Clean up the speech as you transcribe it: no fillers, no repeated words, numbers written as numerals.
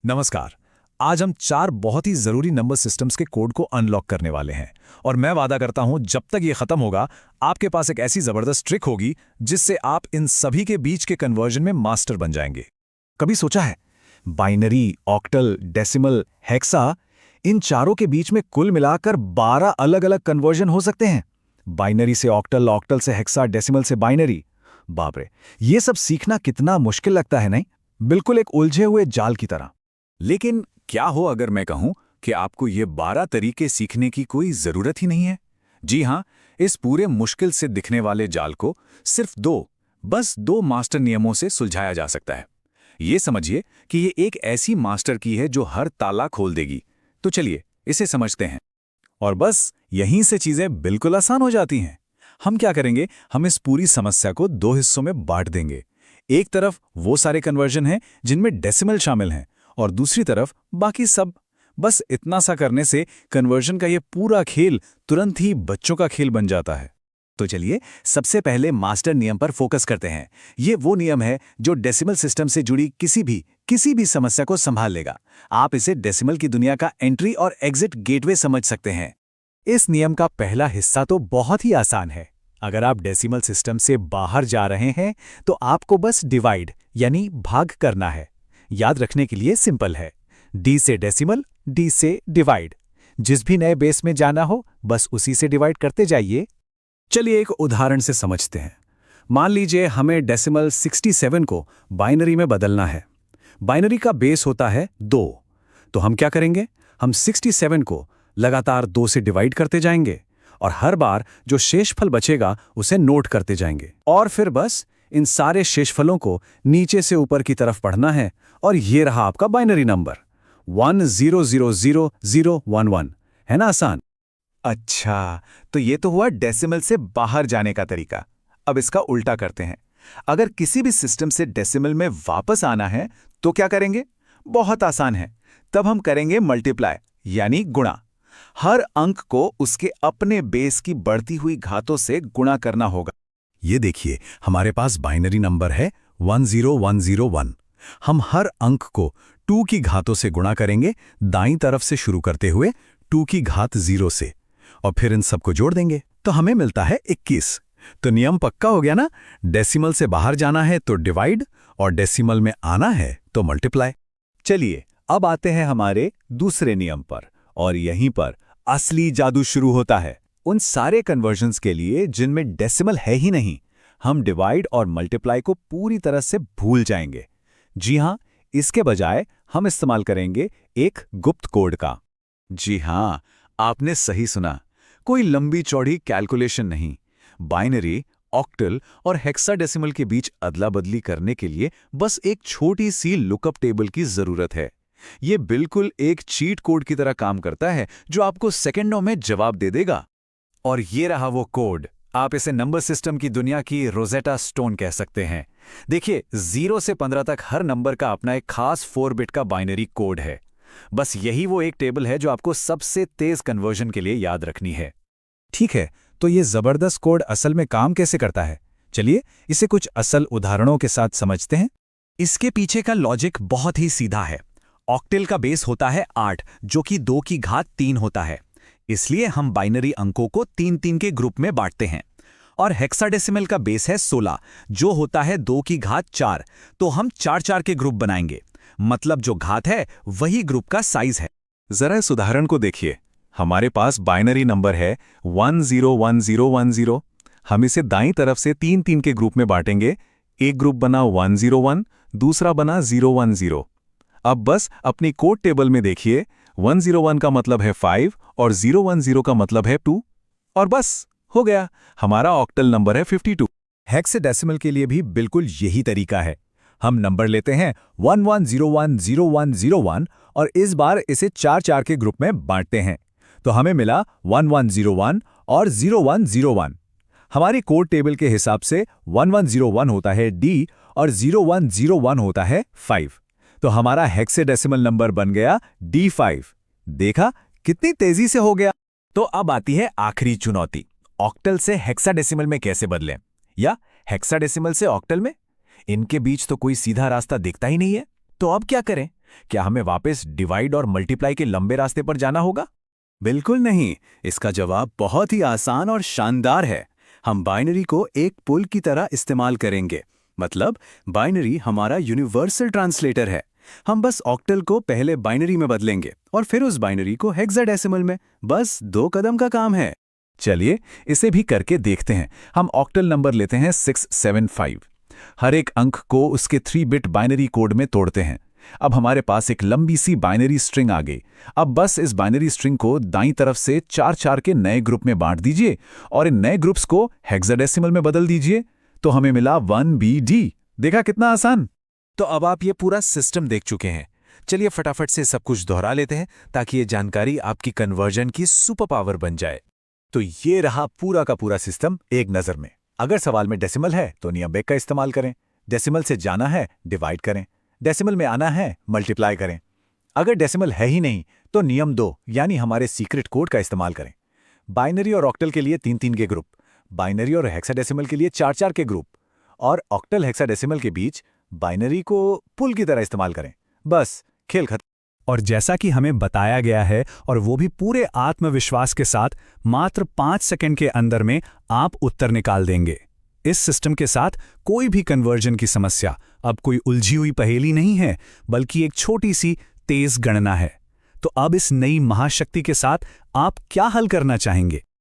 नमस्कार। आज हम 4 बहुत ही ज़रूरी नंबर सिस्टम्स के कोड को अनलॉक करने वाले हैं और मैं वादा करता हूं जब तक ये खत्म होगा आपके पास एक ऐसी ज़बरदस्त ट्रिक होगी जिससे आप इन सभी के बीच के कन्वर्जन में मास्टर बन जाएंगे। कभी सोचा है बाइनरी, ऑक्टल, डेसिमल, हेक्सा, इन चारों के बीच में कुल मिलाकर 12 अलग-अलग कन्वर्जन हो सकते हैं। बाइनरी से ऑक्टल, ऑक्टल से हेक्सा, डेसिमल से बाइनरी। बाप रे, ये सब सीखना कितना मुश्किल लगता है नहीं? बिल्कुल एक उलझे हुए जाल की तरह। लेकिन क्या हो अगर मैं कहूं कि आपको ये 12 तरीके सीखने की कोई जरूरत ही नहीं है। जी हां, इस पूरे मुश्किल से दिखने वाले जाल को सिर्फ बस दो मास्टर नियमों से सुलझाया जा सकता है। ये समझिए कि ये एक ऐसी मास्टर की है जो हर ताला खोल देगी। तो चलिए इसे समझते हैं। और बस यहीं से चीजें बिल्कुल आसान हो जाती हैं। हम क्या करेंगे, हम इस पूरी समस्या को 2 हिस्सों में बांट देंगे। एक तरफ वो सारे कन्वर्जन हैं जिनमें डेसिमल शामिल हैं और दूसरी तरफ बाकी सब। बस इतना सा करने से कन्वर्जन का ये पूरा खेल तुरंत ही बच्चों का खेल बन जाता है। तो चलिए सबसे पहले मास्टर नियम पर फोकस करते हैं। ये वो नियम है जो डेसिमल सिस्टम से जुड़ी किसी भी समस्या को संभाल लेगा। आप इसे डेसिमल की दुनिया का एंट्री और एग्जिट गेटवे समझ सकते हैं। इस नियम का पहला हिस्सा तो बहुत ही आसान है। अगर आप डेसिमल सिस्टम से बाहर जा रहे हैं तो आपको बस डिवाइड यानी भाग करना है। याद रखने के लिए सिंपल है, डी से डेसिमल, डी से डिवाइड। जिस भी नए बेस में जाना हो बस उसी से डिवाइड करते जाइए। चलिए एक उदाहरण से समझते हैं। मान लीजिए हमें डेसिमल 67 को बाइनरी में बदलना है। बाइनरी का बेस होता है 2। तो हम क्या करेंगे, हम 67 को लगातार 2 से डिवाइड करते जाएंगे और हर बार जो शेषफल बचेगा उसे नोट करते जाएंगे और फिर बस इन सारे शेषफलों को नीचे से ऊपर की तरफ पढ़ना है और ये रहा आपका बाइनरी नंबर 10000011। है ना आसान? अच्छा, तो ये तो हुआ डेसिमल से बाहर जाने का तरीका। अब इसका उल्टा करते हैं। अगर किसी भी सिस्टम से डेसिमल में वापस आना है तो क्या करेंगे? बहुत आसान है। तब हम करेंगे मल्टीप्लाई यानी गुणा। हर अंक को उसके अपने बेस की बढ़ती हुई घातों से गुणा करना होगा। ये देखिए, हमारे पास बाइनरी नंबर है 10101। हम हर अंक को 2 की घातों से गुणा करेंगे, दाईं तरफ से शुरू करते हुए 2 की घात 0 से, और फिर इन सबको जोड़ देंगे तो हमें मिलता है 21। तो नियम पक्का हो गया ना? डेसिमल से बाहर जाना है तो डिवाइड और डेसिमल में आना है तो मल्टीप्लाई। चलिए अब आते हैं हमारे दूसरे नियम पर, और यहीं पर असली जादू शुरू होता है। उन सारे कन्वर्जन्स के लिए जिनमें डेसिमल है ही नहीं, हम डिवाइड और मल्टीप्लाई को पूरी तरह से भूल जाएंगे। जी हां, इसके बजाय हम इस्तेमाल करेंगे एक गुप्त कोड का। जी हां, आपने सही सुना। कोई लंबी चौड़ी कैलकुलेशन नहीं। बाइनरी, ऑक्टल और हेक्साडेसिमल के बीच अदला बदली करने के लिए बस एक छोटी सी लुकअप टेबल की जरूरत है। ये बिल्कुल एक चीट कोड की तरह काम करता है जो आपको सेकंडों में जवाब दे देगा। और ये रहा वो कोड। आप इसे नंबर सिस्टम की दुनिया की रोजेटा स्टोन कह सकते हैं। देखिए, 0 से 15 तक हर नंबर का अपना एक खास 4 बिट का बाइनरी कोड है। बस यही वो एक टेबल है जो आपको सबसे तेज कन्वर्जन के लिए याद रखनी है। ठीक है, तो ये जबरदस्त कोड असल में काम कैसे करता है? चलिए इसे कुछ असल उदाहरणों के साथ समझते हैं। इसके पीछे का लॉजिक बहुत ही सीधा है। ऑक्टेल का बेस होता है 8, जो कि 2 की घात 3 होता है। इसलिए हम बाइनरी अंकों को 3-3 के ग्रुप में बांटते हैं। और हेक्साडेसिमल का बेस है 16, जो होता है 2 की घात 4, तो हम 4-4 के ग्रुप बनाएंगे। मतलब जो घात है वही ग्रुप का साइज है। जरा इस उदाहरण को देखिए। हमारे पास बाइनरी नंबर है 101010। हम इसे दाईं तरफ से 3-3 के ग्रुप में बांटेंगे। एक ग्रुप बना 101, दूसरा बना 010। अब बस अपनी कोड टेबल में देखिए, 101 का मतलब है 5 और 010 का मतलब है 2, और बस हो गया, हमारा ऑक्टल नंबर है 52। हेक्साडेसिमल के लिए भी बिल्कुल यही तरीका है। हम नंबर लेते हैं 11010101 और इस बार इसे 4-4 के ग्रुप में बांटते हैं, तो हमें मिला 1101 और 0101। हमारी कोड टेबल के हिसाब से 1101 होता है D और 0101 होता है 5। तो हमारा हेक्साडेसिमल नंबर बन गया D5। देखा कितनी तेजी से हो गया। तो अब आती है आखिरी चुनौती, ऑक्टल से हेक्साडेसिमल में कैसे बदलें, या हेक्साडेसिमल से ऑक्टल में। इनके बीच तो कोई सीधा रास्ता दिखता ही नहीं है। तो अब क्या करें? क्या हमें वापस डिवाइड और मल्टीप्लाई के लंबे रास्ते पर जाना होगा? बिल्कुल नहीं। इसका जवाब बहुत ही आसान और शानदार है। हम बाइनरी को एक पुल की तरह इस्तेमाल करेंगे। मतलब बाइनरी हमारा यूनिवर्सल ट्रांसलेटर है। हम बस ऑक्टल को पहले बाइनरी में बदलेंगे और फिर उस बाइनरी को हेक्साडेसिमल में। बस 2 कदम का काम है। चलिए इसे भी करके देखते हैं। हम ऑक्टल नंबर लेते हैं 675। हर एक अंक को उसके 3 बिट बाइनरी कोड में तोड़ते हैं। अब हमारे पास एक लंबी सी बाइनरी स्ट्रिंग आ गई। अब बस इस बाइनरी स्ट्रिंग को दाईं तरफ से 4-4 के नए ग्रुप में बांट दीजिए और इन नए ग्रुप्स को हेक्साडेसिमल में बदल दीजिए। तो हमें मिला 1BD। देखा कितना आसान। तो अब आप ये पूरा सिस्टम देख चुके हैं। चलिए फटाफट से सब कुछ दोहरा लेते हैं ताकि ये जानकारी आपकी कन्वर्जन की सुपर पावर बन जाए। तो ये रहा पूरा का पूरा सिस्टम एक नज़र में। अगर सवाल में डेसिमल है तो नियम 1 का इस्तेमाल करें। डेसिमल से जाना है, डिवाइड करें। डेसिमल में आना है, मल्टीप्लाई करें। अगर डेसिमल है ही नहीं तो नियम 2 यानी हमारे सीक्रेट कोड का इस्तेमाल करें। बाइनरी और ऑक्टल के लिए 3-3 के ग्रुप, बाइनरी और हेक्साडेसिमल के लिए 4-4 के ग्रुप और ऑक्टल हेक्साडेसिमल के बीच बाइनरी को पुल की तरह इस्तेमाल करें। बस खेल खत्म। और जैसा कि हमें बताया गया है, और वो भी पूरे आत्मविश्वास के साथ, मात्र 5 सेकंड के अंदर में आप उत्तर निकाल देंगे। इस सिस्टम के साथ कोई भी कन्वर्जन की समस्या अब कोई उलझी हुई पहेली नहीं है, बल्कि एक छोटी सी तेज गणना है। तो अब इस नई महाशक्ति के साथ आप क्या हल करना चाहेंगे?